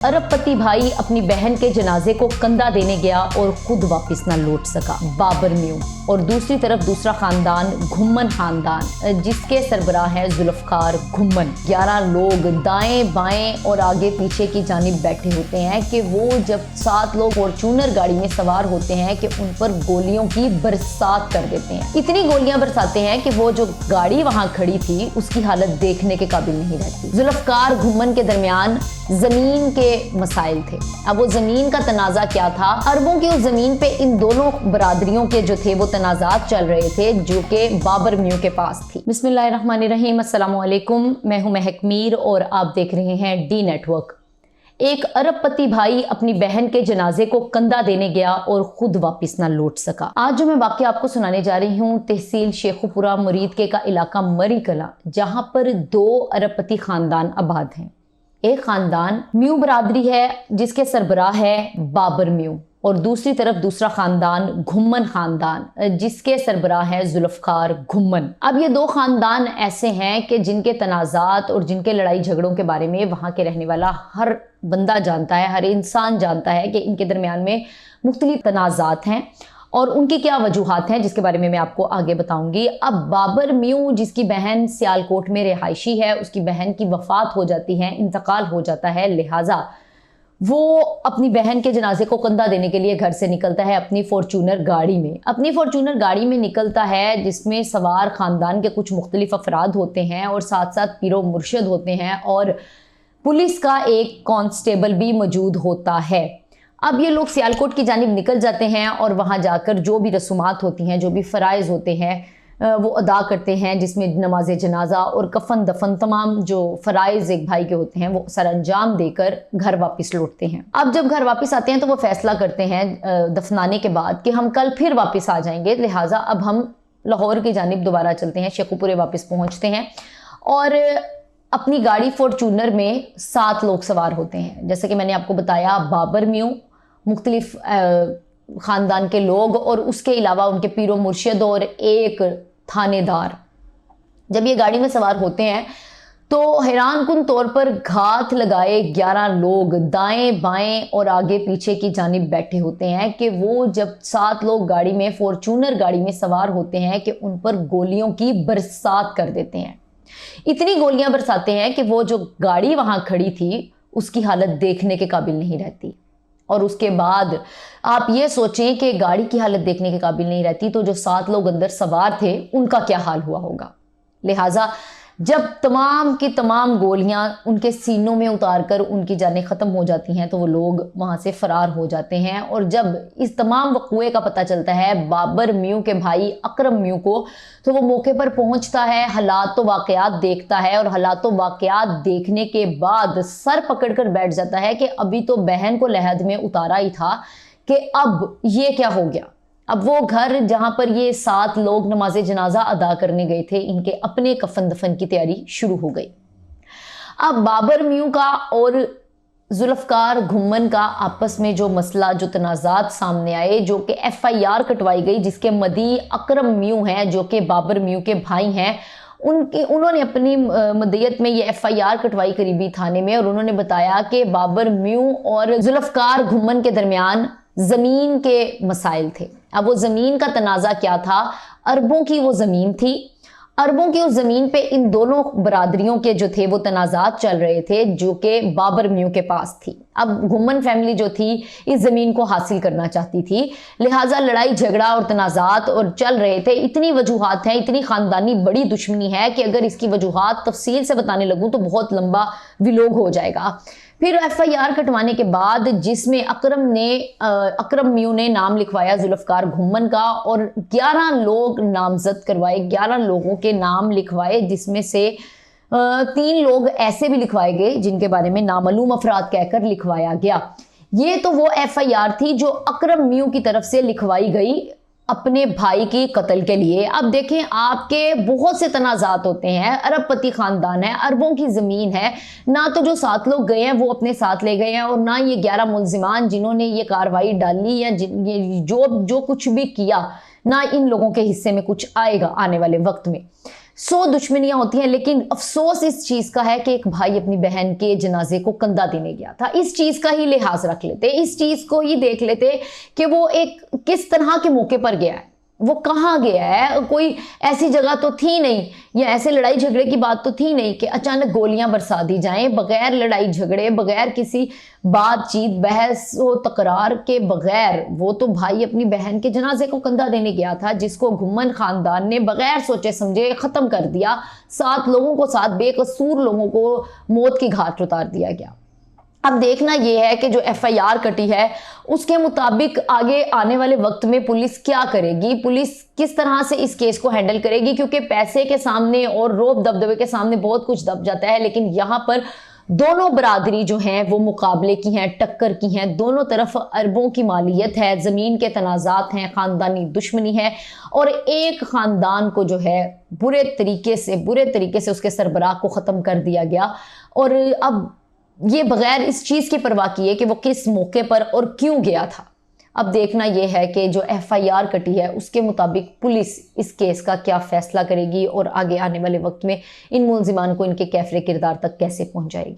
अरबपति भाई अपनी बहन के जनाजे को कंधा देने गया और खुद वापस ना लौट सका, बाबर म्यू। और दूसरी तरफ दूसरा खानदान घुम्मन खानदान, जिसके सरबराह है जुल्फकार घुम्मन। 11 लोग दाएं बाएं और आगे पीछे की जानिब बैठे होते हैं कि वो जब 7 लोग फॉर्च्यूनर गाड़ी में सवार होते हैं कि उन पर गोलियों की बरसात कर देते हैं। इतनी गोलियां बरसाते हैं कि वो जो गाड़ी वहां खड़ी थी उसकी हालत देखने के काबिल नहीं रहती। जुल्फकार घुम्मन के दरमियान जमीन के मसाइल थे। अब वो जमीन का तनाजा क्या था? अरबों की उस जमीन पे इन दोनों बरादरियों के जो थे वो तनाजात चल रहे थे, जो कि बाबर म्यू के पास थी। बिस्मिल्लाहिर्रहमानिर्रहीम, अस्सलाम वालेकुम। मैं हूं महक मीर और आप देख रहे हैं डी नेटवर्क। एक अरबपति भाई अपनी बहन के जनाजे को कंधा देने गया और खुद वापस ना लौट सका। आज जो मैं वाकया आपको सुनाने जा रही हूँ, तहसील शेखुपुरा मुरीदके का इलाका मरी कला, जहां पर 2 अरबपति खानदान आबाद हैं। एक खानदान म्यू बरादरी है जिसके सरबराह है बाबर म्यू, और दूसरी तरफ दूसरा खानदान घुम्मन खानदान, जिसके सरबराह है जुल्फकार घुम्मन। अब ये 2 खानदान ऐसे हैं कि जिनके तनाजात और जिनके लड़ाई झगड़ों के बारे में वहाँ के रहने वाला हर बंदा जानता है, हर इंसान जानता है कि इनके दरमियान में मुख्तलिफ तनाजात हैं और उनकी क्या वजूहात हैं, जिसके बारे में मैं आपको आगे बताऊंगी। अब बाबर म्यू, जिसकी बहन सियालकोट में रिहायशी है, उसकी बहन की वफात हो जाती है, इंतकाल हो जाता है, लिहाजा वो अपनी बहन के जनाजे को कंधा देने के लिए घर से निकलता है अपनी फॉर्च्यूनर गाड़ी में। अपनी फॉर्च्यूनर गाड़ी में निकलता है जिसमें सवार खानदान के कुछ मुख्तलिफ अफराद होते हैं और साथ साथ पीरो मुर्शद होते हैं और पुलिस का एक कांस्टेबल भी मौजूद होता है। अब ये लोग सियालकोट की जानिब निकल जाते हैं और वहाँ जाकर जो भी रसूमात होती हैं, जो भी फ़राइज़ होते हैं, वो अदा करते हैं, जिसमें नमाज जनाजा और कफन दफन तमाम जो फ़राइज़ एक भाई के होते हैं वो सर अंजाम देकर घर वापस लौटते हैं। अब जब घर वापस आते हैं तो वो फैसला करते हैं दफनाने के बाद कि हम कल फिर वापस आ जाएंगे, लिहाजा अब हम लाहौर की जानिब दोबारा चलते हैं। शेखुपुरे वापस पहुँचते हैं और अपनी गाड़ी फॉर्च्यूनर में 7 लोग सवार होते हैं। जैसे कि मैंने आपको बताया, बाबर म्यू, मुख्तलिफ ख़ानदान के लोग और उसके अलावा उनके पीरो मुर्शिद और एक थानेदार। जब ये गाड़ी में सवार होते हैं तो हैरान कुन तौर पर घात लगाए 11 लोग दाएं बाएं और आगे पीछे की जानिब बैठे होते हैं कि वो जब 7 लोग गाड़ी में फॉर्च्यूनर गाड़ी में सवार होते हैं कि उन पर गोलियों की बरसात कर देते हैं। इतनी गोलियां बरसाते हैं कि वो जो गाड़ी वहां खड़ी थी उसकी हालत देखने के काबिल नहीं रहती। और उसके बाद आप ये सोचें कि गाड़ी की हालत देखने के काबिल नहीं रहती तो जो 7 लोग अंदर सवार थे उनका क्या हाल हुआ होगा। लिहाजा जब तमाम की तमाम गोलियां उनके सीनों में उतार कर उनकी जानें ख़त्म हो जाती हैं तो वो लोग वहाँ से फ़रार हो जाते हैं। और जब इस तमाम वक़ूए का पता चलता है बाबर म्यू के भाई अकरम म्यू को, तो वो मौके पर पहुँचता है, हालात व वाक़यात देखता है और हालात व वाक़यात देखने के बाद सर पकड़ कर बैठ जाता है कि अभी तो बहन को लहद में उतारा ही था कि अब ये क्या हो गया। अब वो घर जहां पर ये 7 लोग नमाज जनाजा अदा करने गए थे, इनके अपने कफन दफन की तैयारी शुरू हो गई। अब बाबर म्यू का और जुल्फकार घुम्मन का आपस में जो मसला, जो तनाजात सामने आए, जो कि FIR कटवाई गई, जिसके मदी अकरम म्यू हैं जो कि बाबर म्यू के भाई हैं, उन्होंने अपनी मदयत में ये FIR कटवाई करीबी थाने में और उन्होंने बताया कि बाबर म्यू और जुल्फकार घुम्मन के दरमियान ज़मीन के मसाइल थे। अब वो ज़मीन का तनाज़ा क्या था? अरबों की वो ज़मीन थी। अरबों की उस ज़मीन पे इन दोनों बरादरियों के जो थे वो तनाज़ात चल रहे थे, जो कि बाबर म्यू के पास थी। अब घुम्मन फैमिली जो थी इस ज़मीन को हासिल करना चाहती थी, लिहाजा लड़ाई झगड़ा और तनाज़ात और चल रहे थे। इतनी वजूहात हैं, इतनी ख़ानदानी बड़ी दुश्मनी है कि अगर इसकी वजूहात तफसील से बताने लगूँ तो बहुत लंबा व्लॉग हो जाएगा। फिर FIR कटवाने के बाद जिसमें अकरम म्यू ने नाम लिखवाया जुल्फकार घुम्मन का और 11 लोग नामजद करवाए, 11 लोगों के नाम लिखवाए, जिसमें से 3 लोग ऐसे भी लिखवाए गए जिनके बारे में नामालूम अफराद कहकर लिखवाया गया। ये तो वो FIR थी जो अकरम म्यू की तरफ से लिखवाई गई अपने भाई की कत्ल के लिए। अब देखें, आपके बहुत से तनाजात होते हैं, अरबपति खानदान है, अरबों की ज़मीन है, ना तो जो 7 लोग गए हैं वो अपने साथ ले गए हैं और ना ये 11 मुल्जिमान जिन्होंने ये कार्रवाई डाली या जो कुछ भी किया, ना इन लोगों के हिस्से में कुछ आएगा आने वाले वक्त में। 100 दुश्मनियां होती हैं, लेकिन अफसोस इस चीज का है कि एक भाई अपनी बहन के जनाजे को कंधा देने गया था। इस चीज का ही लिहाज रख लेते, इस चीज को ही देख लेते कि वो एक किस तरह के मौके पर गया है, वो कहाँ गया है। कोई ऐसी जगह तो थी नहीं, या ऐसे लड़ाई झगड़े की बात तो थी नहीं कि अचानक गोलियां बरसा दी जाएं बगैर लड़ाई झगड़े, बगैर किसी बातचीत बहस व तकरार के बगैर। वो तो भाई अपनी बहन के जनाजे को कंधा देने गया था, जिसको घुम्मन खानदान ने बगैर सोचे समझे खत्म कर दिया। 7 लोगों को, 7 बेकसूर लोगों को मौत की घाट उतार दिया गया। अब देखना यह है कि जो एफआईआर कटी है उसके मुताबिक आगे आने वाले वक्त में पुलिस क्या करेगी, पुलिस किस तरह से इस केस को हैंडल करेगी, क्योंकि पैसे के सामने और रोब दबदबे के सामने बहुत कुछ दब जाता है। लेकिन यहाँ पर दोनों बरादरी जो हैं वो मुकाबले की हैं, टक्कर की हैं, दोनों तरफ अरबों की मालियत है, जमीन के तनाजात हैं, खानदानी दुश्मनी है, और एक खानदान को जो है बुरे तरीके से उसके सरबराह को ख़त्म कर दिया गया। और अब ये बगैर इस चीज की परवाह किए कि वो किस मौके पर और क्यों गया था। अब देखना यह है कि जो एफआईआर कटी है उसके मुताबिक पुलिस इस केस का क्या फैसला करेगी और आगे आने वाले वक्त में इन मुलजिमान को इनके कैफरे किरदार तक कैसे पहुंचाएगी।